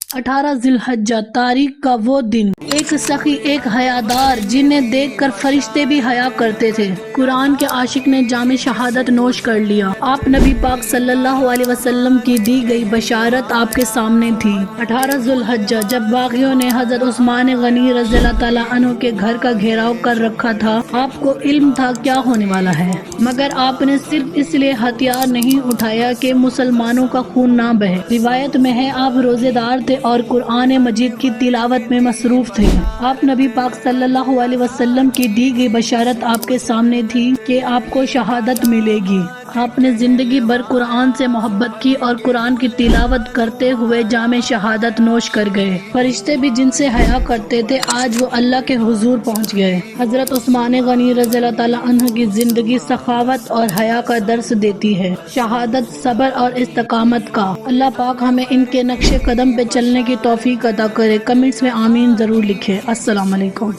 18 ذوالحجہ تاریخ کا وہ دن، ایک سخی ایک حیادار جنہیں دیکھ کر فرشتے بھی حیا کرتے تھے۔ قرآن کے عاشق نے جام شہادت نوش کر لیا۔ آپ نبی پاک صلی اللہ علیہ وسلم کی دی گئی بشارت آپ کے سامنے تھی۔ 18 ذوالحجہ جب باغیوں نے حضرت عثمان غنی رضی اللہ تعالیٰ عنہ کے گھر کا گھیراؤ کر رکھا تھا، آپ کو علم تھا کیا ہونے والا ہے، مگر آپ نے صرف اس لیے ہتھیار نہیں اٹھایا کہ مسلمانوں کا خون نہ بہے۔ روایت میں ہے آپ روزے دار تھے اور قرآن مجید کی تلاوت میں مصروف تھے۔ آپ نبی پاک صلی اللہ علیہ وسلم کی دی گئی بشارت آپ کے سامنے تھی کہ آپ کو شہادت ملے گی۔ آپ نے زندگی بھر قرآن سے محبت کی اور قرآن کی تلاوت کرتے ہوئے جام شہادت نوش کر گئے۔ فرشتے بھی جن سے حیا کرتے تھے آج وہ اللہ کے حضور پہنچ گئے۔ حضرت عثمان غنی رضی اللہ تعالیٰ عنہ کی زندگی سخاوت اور حیا کا درس دیتی ہے، شہادت، صبر اور استقامت کا۔ اللہ پاک ہمیں ان کے نقش قدم پہ چلنے کی توفیق عطا کرے۔ کمنٹس میں آمین ضرور لکھیں۔ السلام علیکم۔